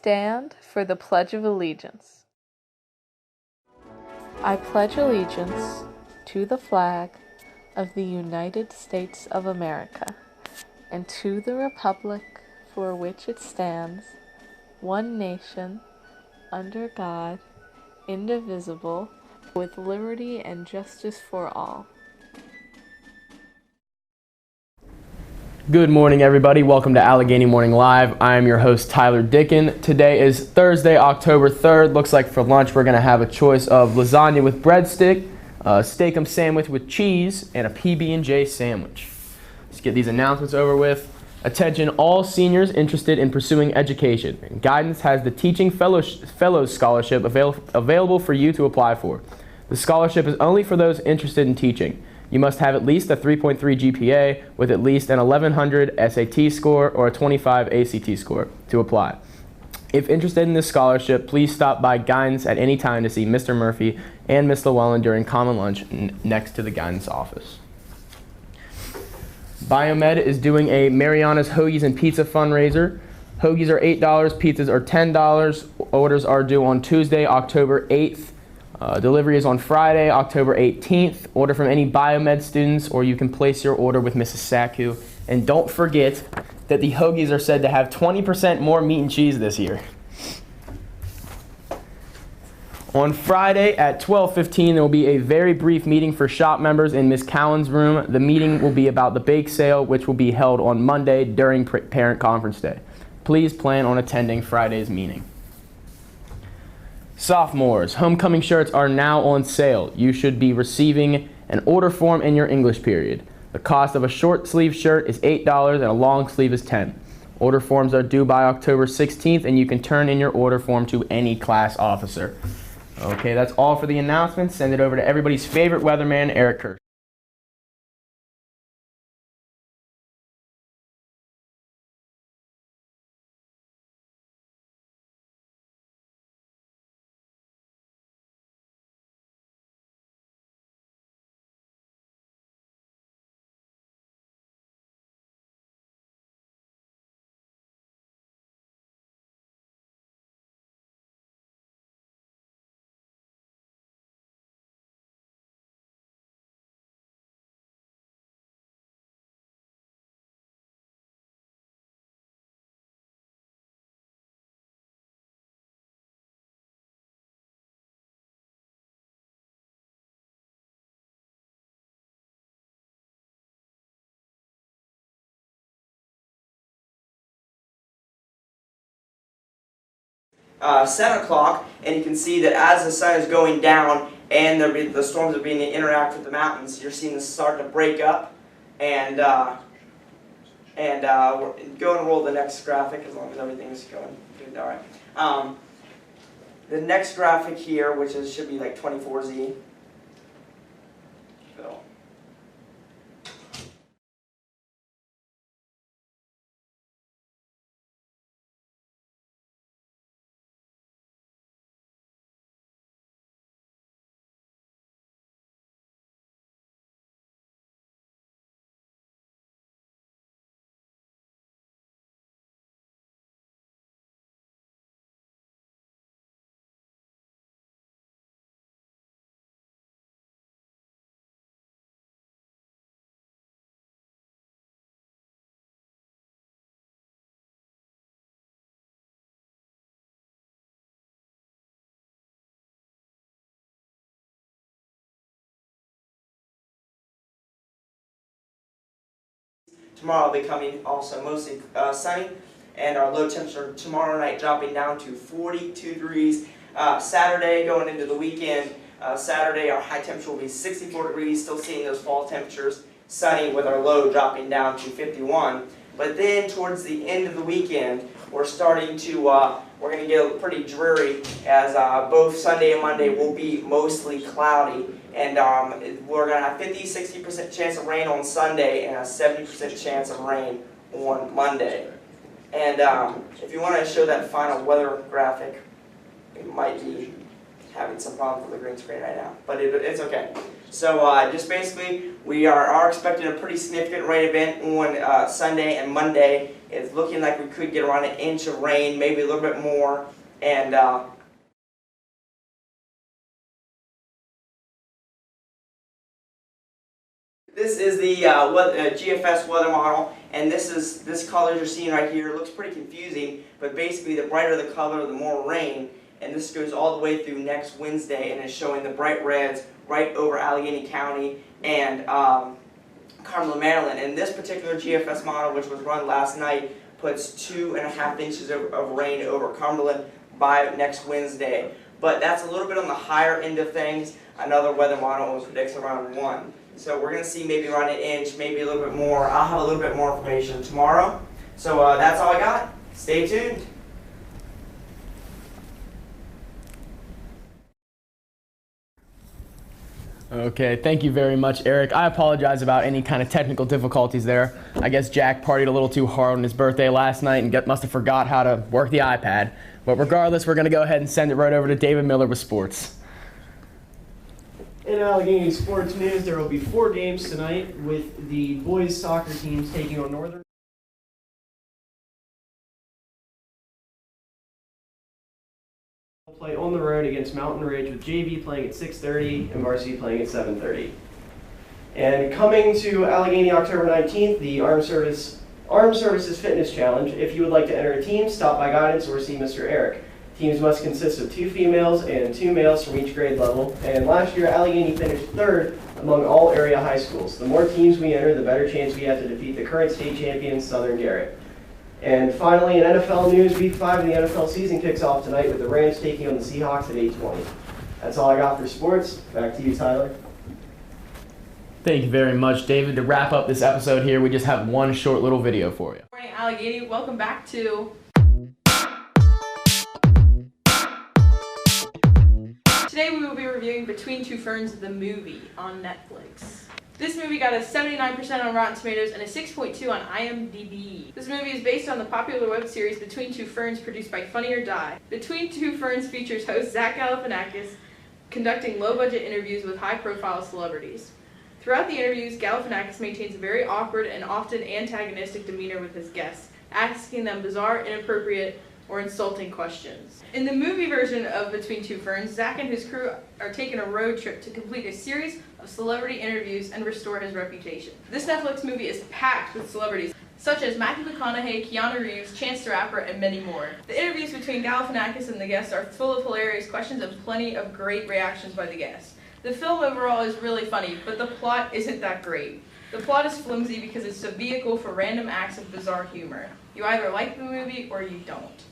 stand for the Pledge of Allegiance. I pledge allegiance to the flag of the United States of America and to the republic for which it stands, one nation, under God, indivisible, with liberty and justice for all. Good morning, everybody. Welcome to Allegheny Morning Live. I am your host, Tyler Dickin. Today is Thursday, October 3rd. Looks like for lunch we're going to have a choice of lasagna with breadstick, a steak-'em sandwich with cheese, and a PB&J sandwich. Let's get these announcements over with. Attention all seniors interested in pursuing education. Guidance has the Teaching Fellows Scholarship available for you to apply for. The scholarship is only for those interested in teaching. You must have at least a 3.3 GPA with at least an 1100 SAT score or a 25 ACT score to apply. If interested in this scholarship, please stop by Guidance at any time to see Mr. Murphy and Ms. Llewellyn during common lunch next to the Guidance office. Biomed is doing a Mariana's Hoagies and Pizza fundraiser. Hoagies are $8, pizzas are $10. Orders are due on Tuesday, October 8th. Delivery is on Friday, October 18th. Order from any Biomed students, or you can place your order with Mrs. Saku. And don't forget that the Hoagies are said to have 20% more meat and cheese this year. On Friday at 12:15, there will be a very brief meeting for shop members in Miss Cowan's room. The meeting will be about the bake sale, which will be held on Monday during Parent Conference Day. Please plan on attending Friday's meeting. Sophomores, homecoming shirts are now on sale. You should be receiving an order form in your English period. The cost of a short sleeve shirt is $8 and a long sleeve is $10. Order forms are due by October 16th, and you can turn in your order form to any class officer. Okay, that's all for the announcements. Send it over to everybody's favorite weatherman, Eric Kirsch. Seven o'clock, and you can see that as the sun is going down and the storms are beginning to interact with the mountains, you're seeing this start to break up. And we're go and roll the next graphic as long as everything's going good. All right. The next graphic here, which should be like 24Z. Phil. Tomorrow will be coming also mostly sunny, and our low temperature tomorrow night dropping down to 42 degrees. Saturday going into the weekend, Saturday our high temperature will be 64 degrees, still seeing those fall temperatures, sunny with our low dropping down to 51. But then towards the end of the weekend, we're starting to, we're going to get pretty dreary as both Sunday and Monday will be mostly cloudy. And we're going to have 50-60% chance of rain on Sunday and a 70% chance of rain on Monday. And if you want to show that final weather graphic, it might be having some problems with the green screen right now, but it's okay. So just basically, we are expecting a pretty significant rain event on Sunday and Monday. It's looking like we could get around 1 inch of rain, maybe a little bit more. And this is the GFS weather model, and this color you're seeing right here looks pretty confusing, but basically the brighter the color, the more rain. And this goes all the way through next Wednesday, and is showing the bright reds right over Allegheny County and Cumberland, Maryland. And this particular GFS model, which was run last night, puts 2.5 inches of rain over Cumberland by next Wednesday. But that's a little bit on the higher end of things. Another weather model predicts around 1. So we're going to see maybe around 1 inch, maybe a little bit more. I'll have a little bit more information tomorrow. So that's all I got. Stay tuned. Okay, thank you very much, Eric. I apologize about any kind of technical difficulties there. I guess Jack partied a little too hard on his birthday last night and must have forgot how to work the iPad. But regardless, we're going to go ahead and send it right over to David Miller with sports. In Allegheny sports news, there will be 4 games tonight with the boys soccer teams taking on Northern. Play on the road against Mountain Ridge, with JV playing at 6:30 and varsity playing at 7:30. And coming to Allegheny October 19th, the Armed Services Fitness Challenge. If you would like to enter a team, stop by guidance or see Mr. Eric. Teams must consist of 2 females and 2 males from each grade level. And last year, Allegheny finished 3rd among all area high schools. The more teams we enter, the better chance we have to defeat the current state champions, Southern Garrett. And finally, in NFL news, Week 5 of the NFL season kicks off tonight with the Rams taking on the Seahawks at 8:20. That's all I got for sports. Back to you, Tyler. Thank you very much, David. To wrap up this episode here, we just have one short little video for you. Good morning, Allegheny. Welcome back to... Today we will be reviewing Between Two Ferns, the movie, on Netflix. This movie got a 79% on Rotten Tomatoes and a 6.2 on IMDb. This movie is based on the popular web series Between Two Ferns, produced by Funny or Die. Between Two Ferns features host Zach Galifianakis conducting low-budget interviews with high-profile celebrities. Throughout the interviews, Galifianakis maintains a very awkward and often antagonistic demeanor with his guests, asking them bizarre, inappropriate, or insulting questions. In the movie version of Between Two Ferns, Zach and his crew are taking a road trip to complete a series of celebrity interviews and restore his reputation. This Netflix movie is packed with celebrities such as Matthew McConaughey, Keanu Reeves, Chance the Rapper, and many more. The interviews between Galifianakis and the guests are full of hilarious questions and plenty of great reactions by the guests. The film overall is really funny, but the plot isn't that great. The plot is flimsy because it's a vehicle for random acts of bizarre humor. You either like the movie or you don't.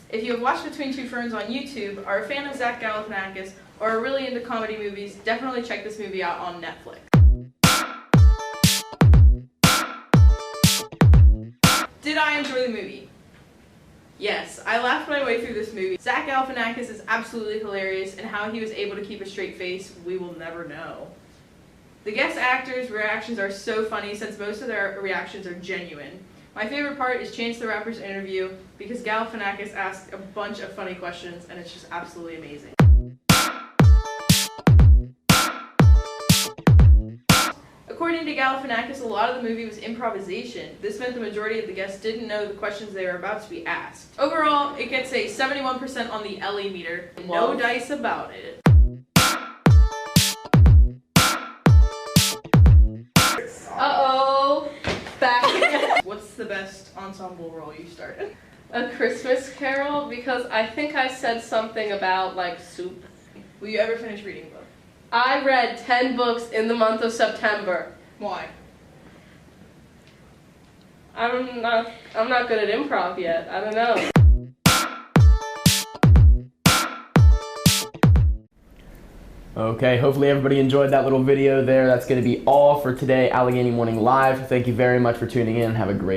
If you have watched Between Two Ferns on YouTube, are a fan of Zach Galifianakis, or are really into comedy movies, definitely check this movie out on Netflix. Did I enjoy the movie? Yes, I laughed my way through this movie. Zach Galifianakis is absolutely hilarious, and how he was able to keep a straight face, we will never know. The guest actors' reactions are so funny since most of their reactions are genuine. My favorite part is Chance the Rapper's interview because Galifianakis asks a bunch of funny questions and it's just absolutely amazing. According to Galifianakis, a lot of the movie was improvisation. This meant the majority of the guests didn't know the questions they were about to be asked. Overall, it gets a 71% on the Ellie meter. No dice about it. Uh-oh. Back again. What's the best ensemble role you started? A Christmas Carol, because I think I said something about, like, soup. Will you ever finish reading a book? I read 10 books in the month of September. Why? I'm not good at improv yet. I don't know. Okay, hopefully everybody enjoyed that little video there. That's going to be all for today, Allegheny Morning Live. Thank you very much for tuning in. Have a great